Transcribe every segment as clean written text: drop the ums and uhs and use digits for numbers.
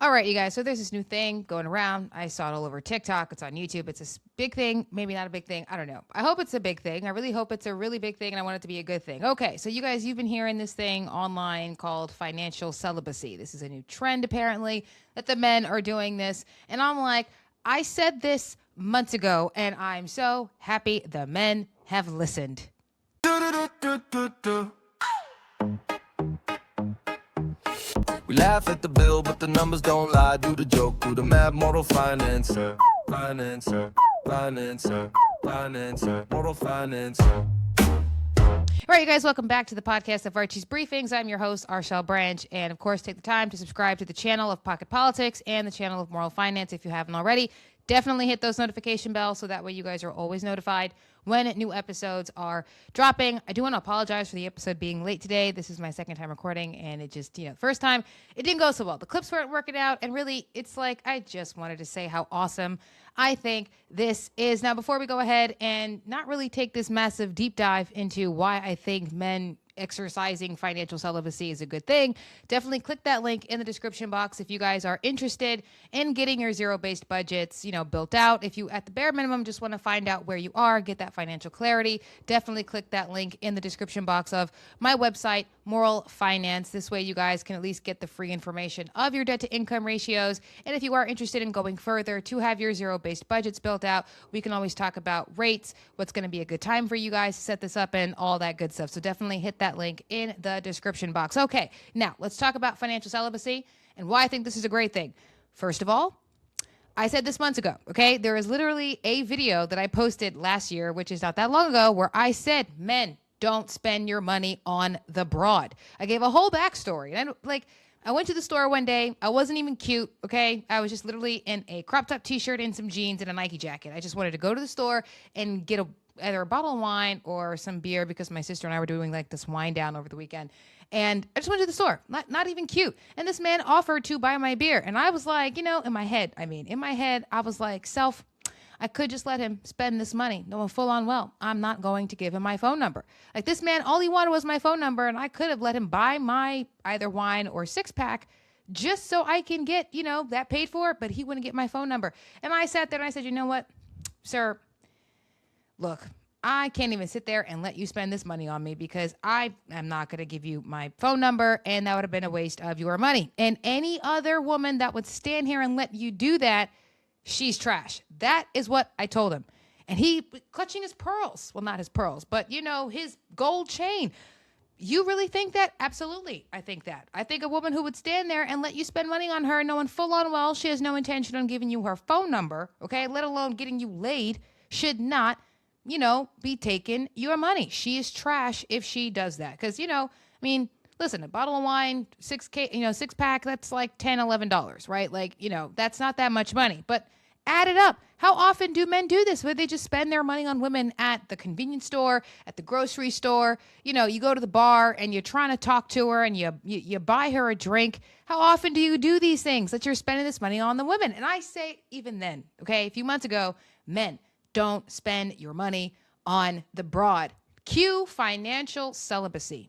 All right, you guys. So there's this new thing going around. I saw it all over TikTok. It's on YouTube. It's a big thing. Maybe not a big thing. I don't know. I hope it's a big thing. I really hope it's a really big thing, and I want it to be a good thing. Okay, so you guys, you've been hearing this thing online called financial celibacy. This is a new trend, apparently, that the men are doing this. And I'm like, I said this months ago, and I'm so happy the men have listened. We laugh at the bill, but the numbers don't lie. Do the joke, do the mad moral financer. Financer, financer, financer, moral financer. All right, you guys, welcome back to the podcast of Archie's Briefings. I'm your host, Arshel Branch. And of course, take the time to subscribe to the channel of Pocket Politics and the channel of Moral Finance if you haven't already. Definitely hit those notification bells so that way you guys are always notified when new episodes are dropping. I do want to apologize for the episode being late today. This is my second time recording, and it just, first time, it didn't go so well. The clips weren't working out, and really, it's like I just wanted to say how awesome I think this is. Now, before we go ahead and not really take this massive deep dive into why I think men exercising financial celibacy is a good thing, definitely click that link in the description box if you guys are interested in getting your zero-based budgets, built out. If you, at the bare minimum, just want to find out where you are, get that financial clarity, definitely click that link in the description box of my website, Moral Finance. This way you guys can at least get the free information of your debt to income ratios. And if you are interested in going further to have your zero-based budgets built out, we can always talk about rates, what's going to be a good time for you guys to set this up, and all that good stuff. So definitely hit that link in the description box. Okay, now let's talk about financial celibacy and why I think this is a great thing. First of all, I said this months ago, okay? There is literally a video that I posted last year, which is not that long ago, where I said, men, don't spend your money on the broad. I gave a whole backstory. And I went to the store one day. I wasn't even cute, okay? I was just literally in a crop top t-shirt and some jeans and a Nike jacket. I just wanted to go to the store and get either a bottle of wine or some beer because my sister and I were doing like this wine down over the weekend. And I just went to the store, not even cute. And this man offered to buy my beer. And I was like, in my head, I was like, I could just let him spend this money, knowing full on well, I'm not going to give him my phone number. Like, this man, all he wanted was my phone number, and I could have let him buy my either wine or six-pack just so I can get, that paid for, but he wouldn't get my phone number. And I sat there and I said, you know what, sir, look, I can't even sit there and let you spend this money on me because I am not going to give you my phone number, and that would have been a waste of your money. And any other woman that would stand here and let you do that, she's trash. That is what I told him. And he, clutching his pearls, well, not his pearls, but, his gold chain. You really think that? Absolutely, I think that. I think a woman who would stand there and let you spend money on her knowing full on well she has no intention on giving you her phone number, okay, let alone getting you laid, should not, be taking your money. She is trash if she does that. Because, listen, a bottle of wine, 6-pack, that's like $10, $11, right? Like, that's not that much money. But add it up. How often do men do this? Where they just spend their money on women at the convenience store, at the grocery store? You go to the bar and you're trying to talk to her and you buy her a drink. How often do you do these things that you're spending this money on the women? And I say even then, okay, a few months ago, men, don't spend your money on the broad. Cue financial celibacy,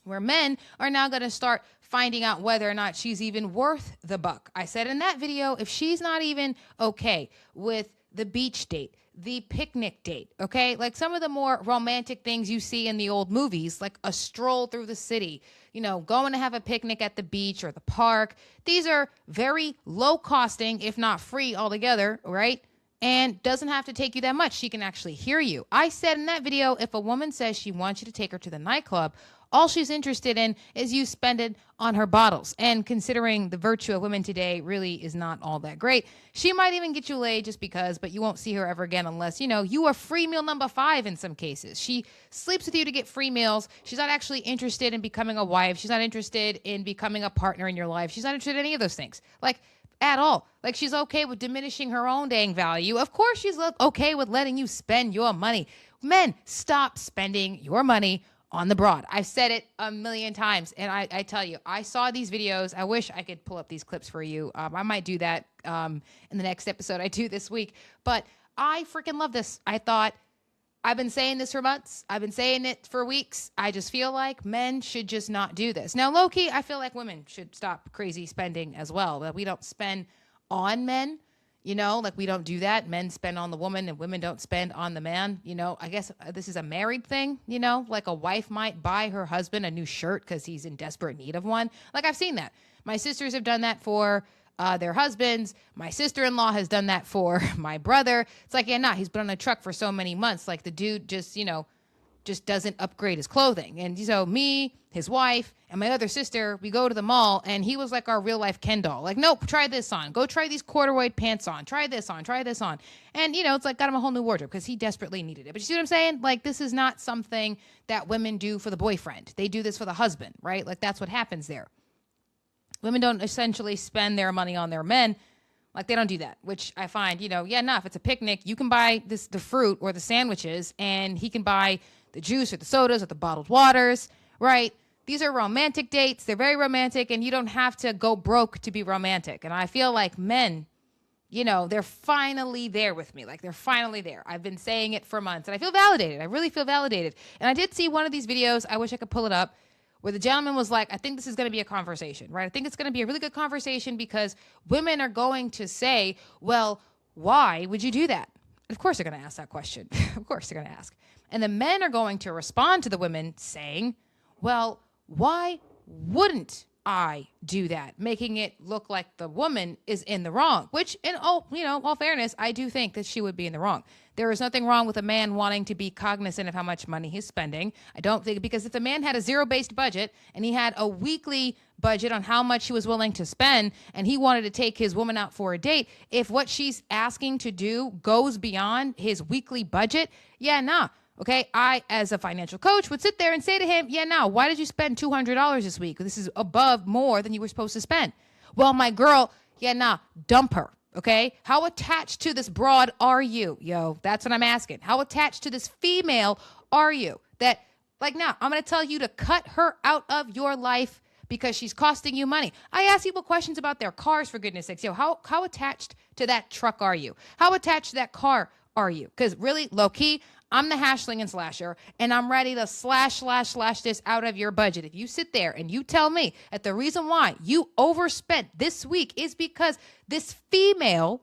where men are now going to start finding out whether or not she's even worth the buck. I said in that video, if she's not even okay with the beach date, the picnic date, okay? Like some of the more romantic things you see in the old movies, like a stroll through the city, going to have a picnic at the beach or the park. These are very low costing, if not free altogether, right? And doesn't have to take you that much. She can actually hear you. I said in that video, if a woman says she wants you to take her to the nightclub, all she's interested in is you spending on her bottles. And considering the virtue of women today really is not all that great, she might even get you laid just because, but you won't see her ever again unless, you are free meal number 5 in some cases. She sleeps with you to get free meals. She's not actually interested in becoming a wife. She's not interested in becoming a partner in your life. She's not interested in any of those things. At all. Like, she's okay with diminishing her own dang value. Of course she's okay with letting you spend your money. Men, stop spending your money on the broad. I've said it a million times, and I tell you, I saw these videos. I wish I could pull up these clips for you. I might do that in the next episode I do this week. But I freaking love this. I thought, I've been saying this for months. I've been saying it for weeks. I just feel like men should just not do this. Now, low key, I feel like women should stop crazy spending as well. That we don't spend on men, like we don't do that. Men spend on the woman and women don't spend on the man. I guess this is a married thing, like a wife might buy her husband a new shirt because he's in desperate need of one. Like I've seen that. My sisters have done that for their husbands. My sister-in-law has done that for my brother. It's like, he's been on a truck for so many months. Like the dude just doesn't upgrade his clothing. And so me, his wife, and my other sister, we go to the mall and he was like our real life Ken doll. Like, nope, try this on. Go try these corduroy pants on. Try this on. Try this on. And, it's like got him a whole new wardrobe because he desperately needed it. But you see what I'm saying? Like, this is not something that women do for the boyfriend. They do this for the husband, right? Like, that's what happens there. Women don't essentially spend their money on their men. Like, they don't do that, which I find, if it's a picnic, you can buy the fruit or the sandwiches, and he can buy the juice or the sodas or the bottled waters, right? These are romantic dates. They're very romantic, and you don't have to go broke to be romantic. And I feel like men, they're finally there with me. Like, they're finally there. I've been saying it for months, and I feel validated. I really feel validated. And I did see one of these videos. I wish I could pull it up, where the gentleman was like, I think this is going to be a conversation, right? I think it's going to be a really good conversation because women are going to say, well, why would you do that? Of course they're going to ask that question. Of course they're going to ask. And the men are going to respond to the women saying, well, why wouldn't I do that? Making it look like the woman is in the wrong, which in all fairness, I do think that she would be in the wrong. There is nothing wrong with a man wanting to be cognizant of how much money he's spending. I don't think, because if the man had a zero-based budget and he had a weekly budget on how much he was willing to spend and he wanted to take his woman out for a date, if what she's asking to do goes beyond his weekly budget, okay, I, as a financial coach, would sit there and say to him, why did you spend $200 this week? This is above more than you were supposed to spend. Well, my girl, dump her. Okay, how attached to this broad are you? That's what I'm asking. How attached to this female are you? That, I'm going to tell you to cut her out of your life because she's costing you money. I ask people questions about their cars, for goodness sakes. How attached to that truck are you? How attached to that car are you? Because really, low key, I'm the hashling and slasher, and I'm ready to slash this out of your budget. If you sit there and you tell me that the reason why you overspent this week is because this female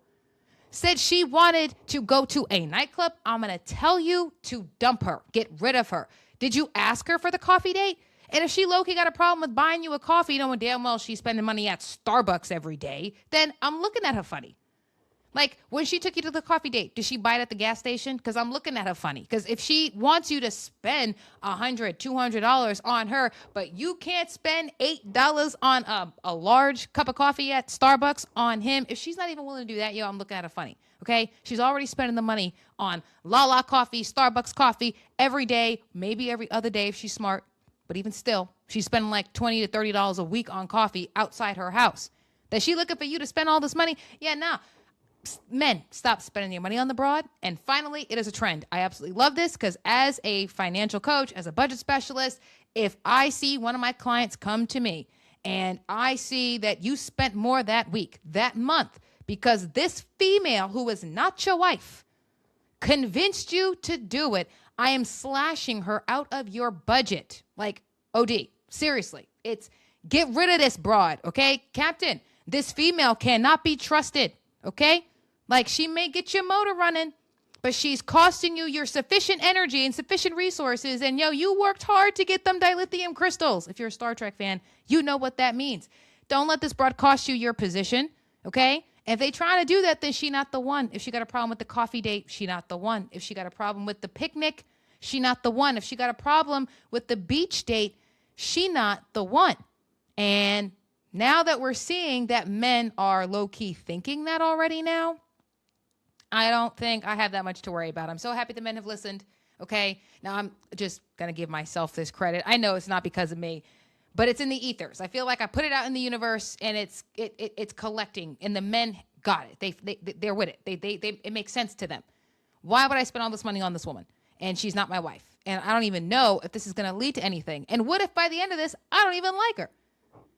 said she wanted to go to a nightclub, I'm going to tell you to dump her, get rid of her. Did you ask her for the coffee date? And if she low-key got a problem with buying you a coffee, knowing damn well she's spending money at Starbucks every day, then I'm looking at her funny. Like, when she took you to the coffee date, did she buy it at the gas station? Because I'm looking at her funny. Because if she wants you to spend $100, $200 on her, but you can't spend $8 on a large cup of coffee at Starbucks on him, if she's not even willing to do that, I'm looking at her funny. Okay? She's already spending the money on Lala coffee, Starbucks coffee every day, maybe every other day if she's smart. But even still, she's spending like $20 to $30 a week on coffee outside her house. That she looking for you to spend all this money? Men, stop spending your money on the broad. And finally, it is a trend. I absolutely love this because as a financial coach, as a budget specialist, if I see one of my clients come to me and I see that you spent more that week, that month, because this female who is not your wife convinced you to do it, I am slashing her out of your budget. Like, OD. Seriously. It's get rid of this broad, okay? Captain, this female cannot be trusted, okay? Like, she may get your motor running, but she's costing you your sufficient energy and sufficient resources. And, you worked hard to get them dilithium crystals. If you're a Star Trek fan, you know what that means. Don't let this broad cost you your position, okay? If they try to do that, then she not the one. If she got a problem with the coffee date, she not the one. If she got a problem with the picnic, she not the one. If she got a problem with the beach date, she not the one. And now that we're seeing that men are low-key thinking that already now, I don't think I have that much to worry about. I'm so happy the men have listened, okay? Now, I'm just going to give myself this credit. I know it's not because of me, but it's in the ethers. I feel like I put it out in the universe, and it's collecting, and the men got it. They're with it. It makes sense to them. Why would I spend all this money on this woman? And she's not my wife. And I don't even know if this is going to lead to anything. And what if by the end of this, I don't even like her?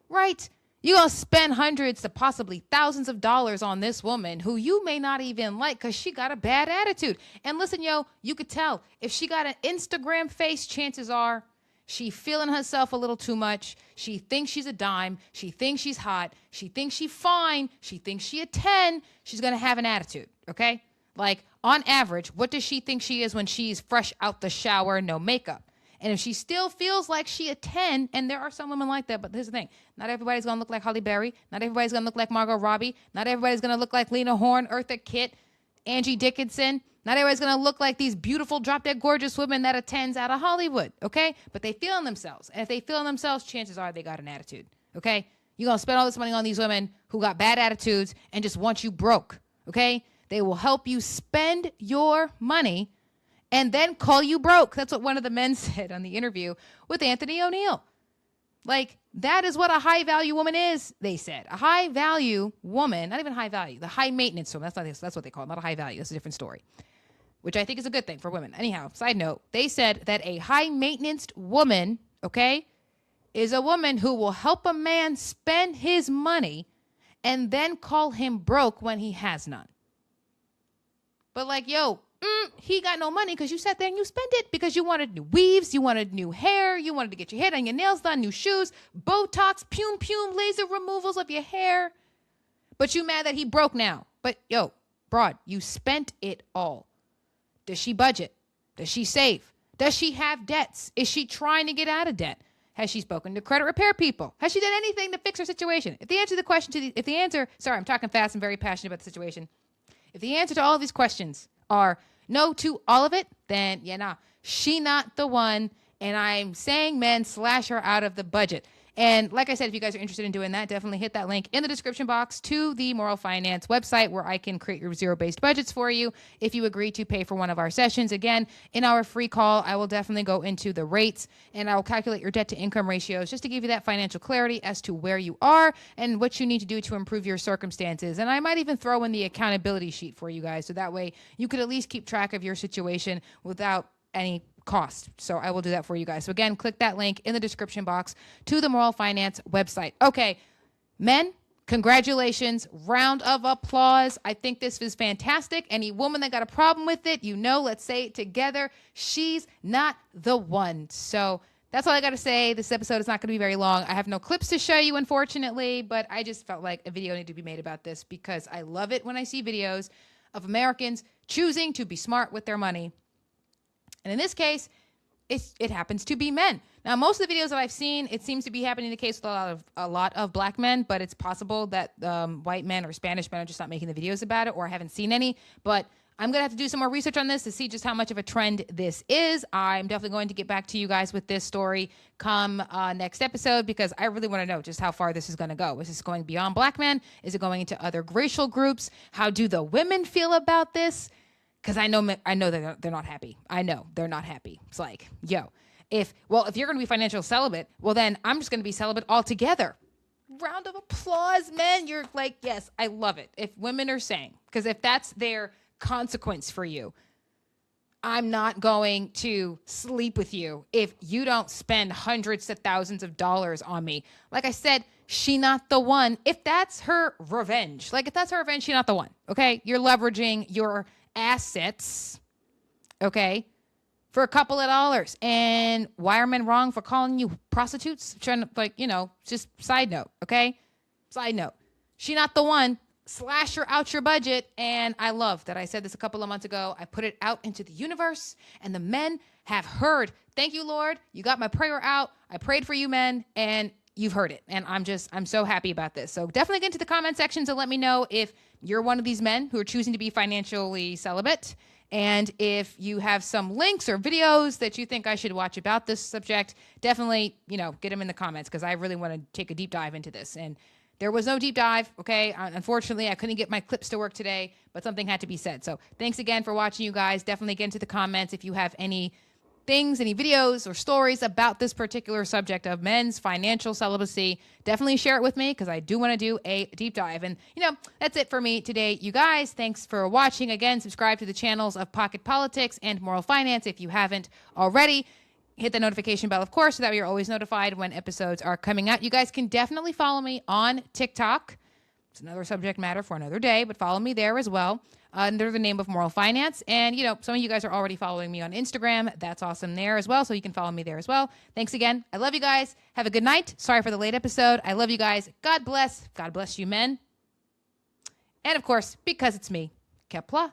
Right? You're going to spend hundreds to possibly thousands of dollars on this woman who you may not even like because she got a bad attitude. And listen, yo, you could tell if she got an Instagram face, chances are she feeling herself a little too much. She thinks she's a dime. She thinks she's hot. She thinks she's fine. She thinks she a 10. She's going to have an attitude, okay? Like, on average, what does she think she is when she's fresh out the shower, no makeup? And if she still feels like she a 10, and there are some women like that, but here's the thing. Not everybody's going to look like Halle Berry. Not everybody's going to look like Margot Robbie. Not everybody's going to look like Lena Horne, Eartha Kitt, Angie Dickinson. Not everybody's going to look like these beautiful, drop-dead gorgeous women that attends out of Hollywood, okay? But they feel in themselves. And if they feel in themselves, chances are they got an attitude, okay? You're going to spend all this money on these women who got bad attitudes and just want you broke, okay? They will help you spend your money and then call you broke. That's what one of the men said on the interview with Anthony O'Neill. Like, that is what a high-value woman is, they said. A high-value woman, not even high value, the high-maintenance woman, that's what they call it, not a high value. That's a different story, which I think is a good thing for women. Anyhow, side note, they said that a high-maintenance woman, okay, is a woman who will help a man spend his money and then call him broke when he has none. But like, yo, he got no money because you sat there and you spent it because you wanted new weaves, you wanted new hair, you wanted to get your hair done, your nails done, new shoes, Botox, pume, laser removals of your hair. But you mad that he broke now. But yo, broad, you spent it all. Does she budget? Does she save? Does she have debts? Is she trying to get out of debt? Has she spoken to credit repair people? Has she done anything to fix her situation? If the answer to the question sorry, I'm talking fast and very passionate about the situation. If the answer to all of these questions are no to all of it, then she not the one. And I'm saying men, slash her out of the budget. And like I said, if you guys are interested in doing that, definitely hit that link in the description box to the Moral Finance website where I can create your zero-based budgets for you if you agree to pay for one of our sessions. Again, in our free call, I will definitely go into the rates and I will calculate your debt to income ratios just to give you that financial clarity as to where you are and what you need to do to improve your circumstances. And I might even throw in the accountability sheet for you guys so that way you could at least keep track of your situation without any cost. So I will do that for you guys. So again, click that link in the description box to the Moral Finance website. Okay, men, congratulations. Round of applause. I think this is fantastic. Any woman that got a problem with it, let's say it together. She's not the one. So that's all I got to say. This episode is not going to be very long. I have no clips to show you, unfortunately, but I just felt like a video needed to be made about this because I love it when I see videos of Americans choosing to be smart with their money. And in this case, it happens to be men. Now, most of the videos that I've seen, it seems to be happening the case with a lot of black men, but it's possible that white men or Spanish men are just not making the videos about it, or I haven't seen any. But I'm going to have to do some more research on this to see just how much of a trend this is. I'm definitely going to get back to you guys with this story come next episode because I really want to know just how far this is going to go. Is this going beyond black men? Is it going into other racial groups? How do the women feel about this? Because I know that they're not happy. I know they're not happy. It's like, yo, if you're going to be financial celibate, well, then I'm just going to be celibate altogether. Round of applause, men. You're like, yes, I love it. If women are saying, because if that's their consequence for you, I'm not going to sleep with you if you don't spend hundreds of thousands of dollars on me. Like I said, she not the one. If that's her revenge, she not the one. Okay. You're leveraging your assets, okay, for a couple of dollars. And why are men wrong for calling you prostitutes? Trying to, just side note, okay? Side note. She not the one. Slash her out your budget. And I love that I said this a couple of months ago. I put it out into the universe and the men have heard. Thank you, Lord. You got my prayer out. I prayed for you, men, and you've heard it. And I'm so happy about this. So definitely get into the comment sections and let me know if you're one of these men who are choosing to be financially celibate. And if you have some links or videos that you think I should watch about this subject, definitely, get them in the comments because I really want to take a deep dive into this. And there was no deep dive, okay? Unfortunately, I couldn't get my clips to work today, but something had to be said. So thanks again for watching, you guys. Definitely get into the comments if you have any videos or stories about this particular subject of men's financial celibacy. Definitely share it with me because I do want to do a deep dive. And, that's it for me today, you guys. Thanks for watching. Again, subscribe to the channels of Pocket Politics and Moral Finance if you haven't already. Hit the notification bell, of course, so that you're always notified when episodes are coming out. You guys can definitely follow me on TikTok. It's another subject matter for another day, but follow me there as well under the name of Moral Finance. And, some of you guys are already following me on Instagram. That's awesome there as well, so you can follow me there as well. Thanks again. I love you guys. Have a good night. Sorry for the late episode. I love you guys. God bless. God bless you, men. And, of course, because it's me, Kepler.